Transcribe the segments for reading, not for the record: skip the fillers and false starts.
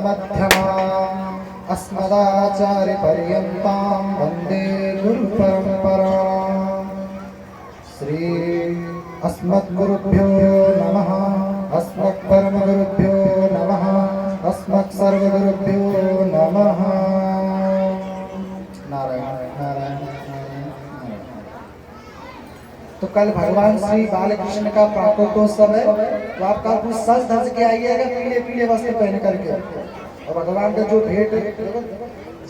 मध्यमाम् अस्मदाचार्यपर्यन्तां वन्दे गुरुपरम्पराम्। श्री अस्मद्गुरुभ्यो नमः, अस्मत्परमगुरुभ्यो नमः, अस्मत्सर्वगुरुभ्यो नमः। नारायण नारायण नारायण। तो कल भगवान श्री बालकृष्ण का प्राकोटोत्सव है, तो आप कल कुछ सज धज के आइएगा, पीले पीले वस्त्र पहन करके। और भगवान का जो भेंट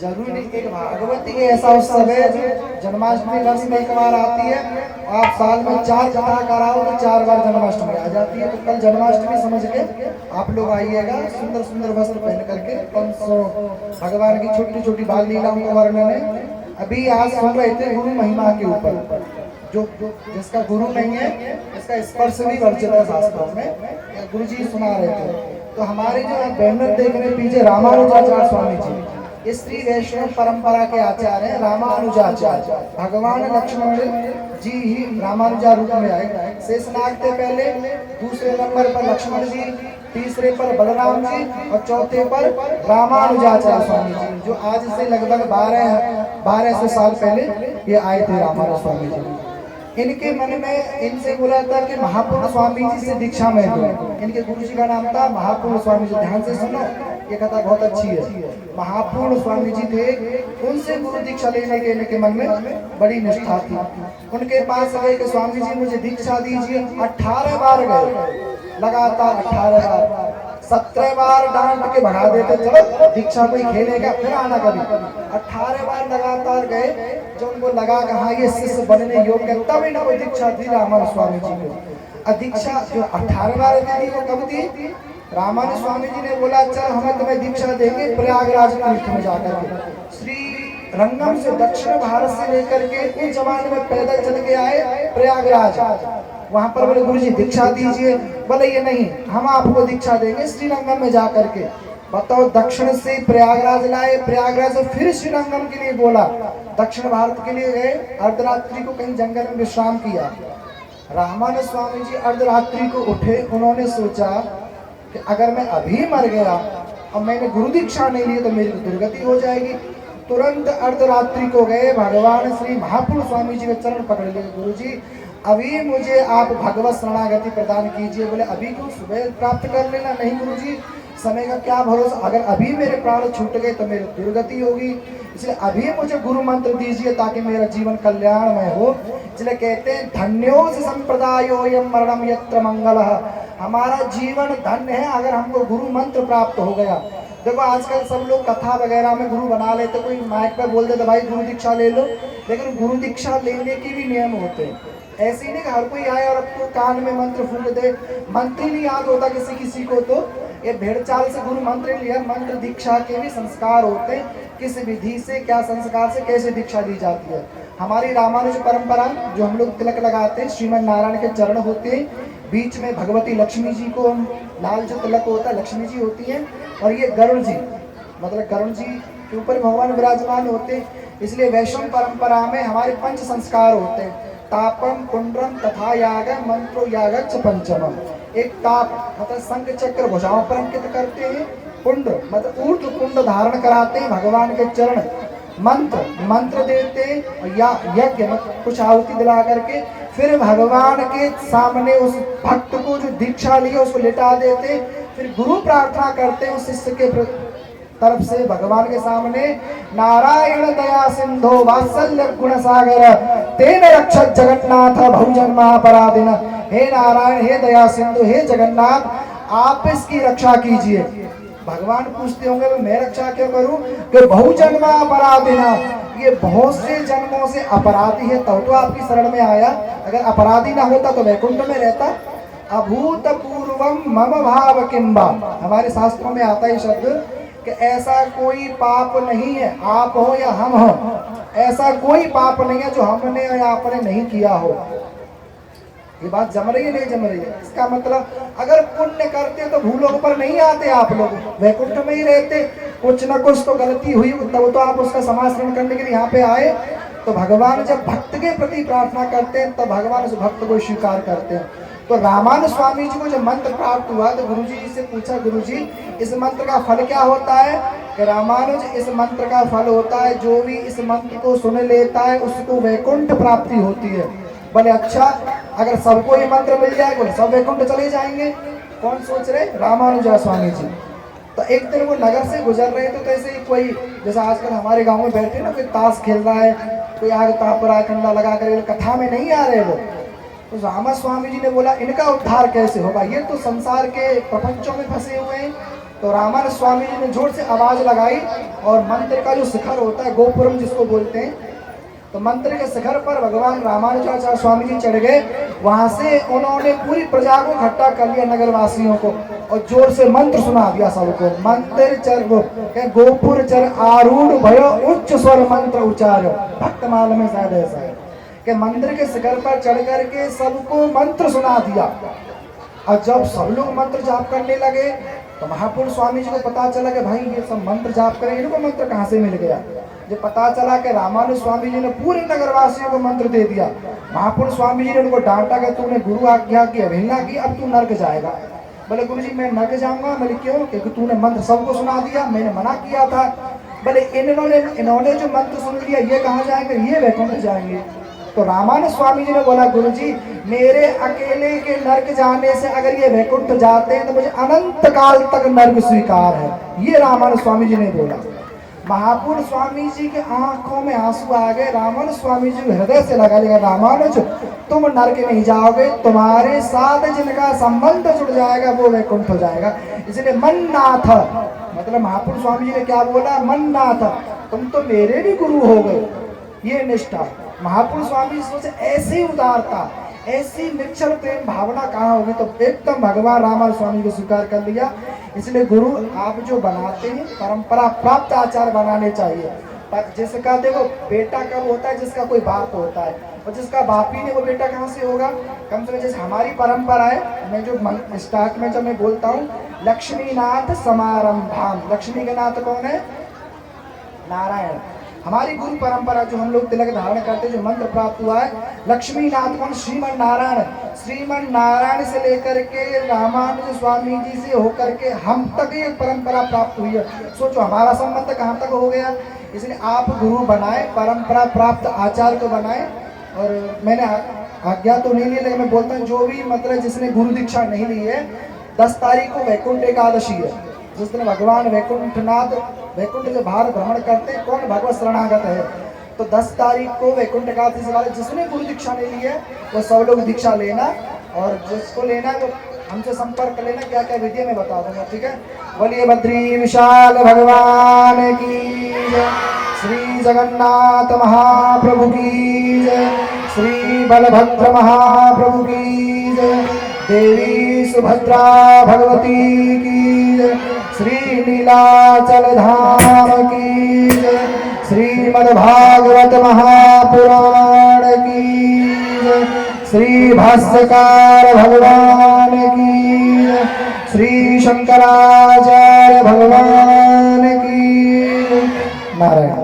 जरूरी नहीं, एक भागवती के ऐसा उत्सव है जो जन्माष्टमी वर्ष में एक बार आती है। आप साल में 4 जगह कराओ तो 4 बार जन्माष्टमी आ जाती है। तो कल जन्माष्टमी समझ के आप लोग आइएगा, सुंदर सुंदर वस्त्र पहन करके। 500 भगवान की छोटी छोटी बाल लीलाओं का वर्णन है। अभी आज सुन रहे थे गुरु महिमा के ऊपर, जो जिसका गुरु नहीं है इसका स्पर्श भी वर्जित है शास्त्रों में। गुरु जी सुना रहे थे। तो हमारे जो बैनर देख रहे पीछे रामानुजाचार्य स्वामी जी, ये श्री वैष्णव परंपरा के आचार्य हैं। रामानुजाचार्य भगवान लक्ष्मण जी ही रामानुजा रूप में आए। शेषनाग थे पहले, दूसरे नंबर पर लक्ष्मण जी, तीसरे पर बलराम जी और चौथे पर रामानुजाचार्य स्वामी जी, जो आज से लगभग 1200 साल पहले ये आए थे रामानुजा स्वामी जी। इनके मन में इनसे बोला था कि महापूर्ण स्वामी जी से दीक्षा में दो। इनके गुरु जी का नाम था महापूर्ण स्वामी जी। ध्यान से सुनो, ये कथा बहुत अच्छी है। महापूर्ण स्वामी जी थे, उनसे गुरु दीक्षा लेने के इनके मन में बड़ी निष्ठा थी। उनके पास गए कि स्वामी जी मुझे दीक्षा दीजिए। 18 बार गए, लगातार 18 बार। 17 बार डांट के भगा देते, चलो दीक्षा कोई खेलेगा फिर आना कभी। 18 बार लगातार गए। जब उनको लगा कि हाँ ये शिष्य बनने योग्य, तब इन्हें वो दीक्षा दी रामानुज स्वामी जी को। दीक्षा जो 18 बार दी वो कब दी? रामानुज स्वामी जी ने बोला चल हमें तुम्हें दीक्षा देंगे प्रयागराज तीर्थ में जाकर के। श्री रंगम से दक्षिण भारत से लेकर के उस जमाने में पैदल चल के आए प्रयागराज। वहां पर बोले गुरु जी दीक्षा दीजिए। बोले ये नहीं, हम आपको दीक्षा देंगे श्रीरंगम में जाकर के। बताओ, दक्षिण से प्रयागराज लाए, प्रयागराज से फिर श्रीरंगम के लिए बोला। दक्षिण भारत के लिए गए, अर्धरात्रि को कहीं जंगल में विश्राम किया। रामानुज स्वामी जी अर्धरात्रि को उठे। उन्होंने सोचा कि अगर मैं अभी मर गया और मैंने गुरु दीक्षा नहीं ली तो मेरी दुर्गति हो जाएगी। तुरंत अर्धरात्रि को गए, भगवान श्री महापुरुष स्वामी जी के चरण पकड़ लिए। गुरु जी अभी मुझे आप भगवत शरणागति प्रदान कीजिए। बोले अभी क्यों, सुबह प्राप्त कर लेना। नहीं गुरु जी, समय का क्या भरोसा, अगर अभी मेरे प्राण छूट गए तो मेरी दुर्गति होगी, इसलिए अभी मुझे गुरु मंत्र दीजिए ताकि मेरा जीवन कल्याणमय हो। इसलिए कहते हैं धन्योस संप्रदायोयम मरणम यत्र मंगलः। हमारा जीवन धन्य है अगर हमको गुरु मंत्र प्राप्त हो गया। देखो आजकल सब लोग कथा वगैरह में गुरु बना लेते, कोई माइक पर बोल देते भाई गुरु दीक्षा ले लो, लेकिन गुरु दीक्षा लेने की भी नियम होते हैं। ऐसे ही नहीं कि हर कोई आए और आपको कान में मंत्र फूंक दे। मंत्र ही नहीं याद होता किसी किसी को, तो ये भेड़ चाल से गुरु मंत्र लिया। मंत्र दीक्षा के भी संस्कार होते हैं, किस विधि से क्या संस्कार से कैसे दीक्षा दी जाती है। हमारी रामानुज परंपरा जो हम लोग तिलक लगाते हैं, श्रीमन नारायण के चरण होते हैं, बीच में भगवती लक्ष्मी जी को लाल जो तिलक होता है लक्ष्मी जी होती हैं, और ये गरुड़ जी, मतलब गरुड़ जी के ऊपर भगवान विराजमान होते हैं। इसलिए वैष्णव परंपरा में हमारे 5 संस्कार होते हैं, तापम पुंड्रम तथा याग मंत्रो यागच्च पंचमम। एक ताप मतलब शंख चक्र भुजाओं पर अंकित करते हैं, पुंड मतलब ऊर्ध्व पुंड धारण कराते हैं भगवान के चरण, मंत्र देते हैं, और या यज्ञ मतलब कुछ आहुति दिला करके फिर भगवान के सामने उस भक्त को जो दीक्षा ली है उसको लिटा देते हैं। फिर गुरु प्रार्थना करते हैं उस शिष्य के तरफ से भगवान के सामने, नारायण दया सिंधो वात्सल्य गुण सागर तेन रक्षत जगन्नाथ बहुजन्मापराधिन। हे नारायण, हे दया सिंधु, हे जगन्नाथ, आप इसकी रक्षा कीजिए। भगवान पूछते होंगे मैं रक्षा क्यों करूं? कि बहुजन्मापराधिन, ये बहुत से जन्मों से अपराधी है तब तो आपकी शरण में आया। अगर अपराधी ना होता तो वैकुंठ में रहता। अभूतपूर्वम मम भाव किंबा, हमारे शास्त्रों में आता है शब्द कि ऐसा कोई पाप नहीं है, आप हो या हम हो, ऐसा कोई पाप नहीं है जो हमने या आपने नहीं किया हो। ये बात जम रही है नहीं जम रही है? इसका मतलब अगर पुण्य करते तो भूलोक पर नहीं आते, आप लोग वैकुंठ में ही रहते। कुछ न कुछ तो गलती हुई तब तो आप उसका समाश्रम करने के लिए यहाँ पे आए। तो भगवान जब भक्त के प्रति प्रार्थना करते हैं तब भगवान उस भक्त को स्वीकार करते हैं। तो तो रामानुज स्वामी जी को जब मंत्र प्राप्त हुआ तो गुरुजी से पूछा, गुरुजी इस मंत्र का फल क्या होता है? कि रामानुज इस मंत्र का फल होता है जो भी इस मंत्र को सुन लेता है उसको वैकुंठ प्राप्ति होती है। बोले अच्छा, अगर सबको ये मंत्र मिल जाए बोले सब वैकुंठ चले जाएंगे? कौन सोच रहे? रामानुज स्वामी जी। तो एक दिन वो नगर से गुजर रहे थे, तो ऐसे ही कोई जैसा आजकल हमारे गांव में बैठे ना, कोई ताश खेल रहा है, कोई आग तापरा कंडा लगा कर, कथा में नहीं आ रहे वो। तो रामा स्वामी जी ने बोला इनका उद्धार कैसे होगा, ये तो संसार के प्रपंचों में फंसे हुए हैं। तो रामानुज स्वामी जी ने जोर से आवाज लगाई और मंत्र का जो शिखर होता है, गोपुरम जिसको बोलते हैं, तो मंत्र के शिखर पर भगवान रामानुजाचार्य स्वामी जी चढ़ गए। वहां से उन्होंने पूरी प्रजा को इकट्ठा कर लिया, नगरवासियों को, और जोर से मंत्र सुना दिया सबको। मंत्र चर गोपुर चर आरूढ़ भयो उच्च स्वर मंत्र उच्चार। भक्तमाल में शायद ऐसा है कि मंदिर के शिखर पर चढ़ करके सबको मंत्र सुना दिया। और जब सब लोग मंत्र जाप करने लगे तो महापुरुष स्वामी जी को पता चला कि भाई ये सब मंत्र जाप करें, इनको मंत्र कहाँ से मिल गया। जब पता चला कि रामानुज स्वामी जी ने पूरे नगरवासियों को मंत्र दे दिया, महापुरुष स्वामी जी ने उनको डांटा कि तूने गुरु आज्ञा की अवहेलना की, अब तू नर्क जाएगा। बोले गुरु जी मैं नर्क जाऊंगा? बोले क्यों? क्योंकि तूने मंत्र सबको सुना दिया, मैंने मना किया था। बोले इन्होंने जो मंत्र सुन लिया ये कहाँ जाएंगे? ये वैकुंठ जाएंगे। तो रामानुज स्वामी जी ने बोला गुरुजी मेरे अकेले के नर्क जाने से अगर ये वैकुंठ जाते हैं तो मुझे अनंत काल तक नर्क स्वीकार है। ये रामानुज स्वामी जी ने बोला। महापुरुष स्वामी जी के आंखों में आंसू आ गए। रामानुज स्वामी जी हृदय से लगा लिया, रामानुज तुम नर्क नहीं जाओगे, तुम्हारे साथ जिनका संबंध जुड़ जाएगा वो वैकुंठ हो जाएगा। इसलिए मन्नाथ, मतलब महापुरुष स्वामी जी ने क्या बोला? मन्नाथ तुम तो मेरे भी गुरु हो गए। ये निष्ठा महापुरुष स्वामी जी सोचे, ऐसी उदारता, ऐसी निश्चल प्रेम भावना कहाँ होगी। तो एकदम भगवान रामानुज स्वामी को स्वीकार कर लिया। इसलिए गुरु आप जो बनाते हैं परंपरा प्राप्त आचार बनाने चाहिए। पर जिसका देखो बेटा कब होता है? जिसका कोई बाप होता है, और जिसका बाप ही नहीं वो बेटा कहाँ से होगा? कम से कम जैसे हमारी परंपरा है, मैं जो स्टार्ट में जब मैं बोलता हूँ लक्ष्मीनाथ समारंभाम, लक्ष्मी के नाथ कौन है? नारायण। हमारी गुरु परंपरा जो हम लोग तिलक धारण करते, जो मंत्र प्राप्त हुआ है, लक्ष्मी नाथ कौन? श्रीमन नारायण। श्रीमन नारायण से लेकर के रामानुज स्वामी जी से होकर के हम तक ये परंपरा प्राप्त हुई है। सोचो हमारा संबंध कहाँ तक हो गया। इसलिए आप गुरु बनाए, परंपरा प्राप्त आचार्य को बनाए। और मैंने आज्ञा तो नहीं ली, लेकिन मैं बोलता हूँ जो भी मतलब जिसने गुरु दीक्षा नहीं ली है, 10 तारीख को वैकुंठ एकादशी है, जिस दिन भगवान वैकुंठनाथ वैकुंठ जो भारत भ्रमण करते हैं, कौन भगवत शरणागत है। तो 10 तारीख को वैकुंठ एकादशी वाले जिसने गुरु दीक्षा नहीं ली है वो सब लोग दीक्षा लेना, और जिसको लेना है वो हमसे संपर्क कर लेना, क्या क्या विधि मैं बता दूंगा, ठीक है। बोलिए बद्री विशाल भगवान की जय, श्री जगन्नाथ महाप्रभु की जय, श्री बलभद्र महाप्रभु की जय, देवी सुभद्रा भगवती की जय, श्री नीलाचल धाम की जय, श्रीमद्भागवत महापुराण की जय, श्री भाष्यकार भगवान की जय, श्री शंकराचार्य भगवान की जय। नारायण।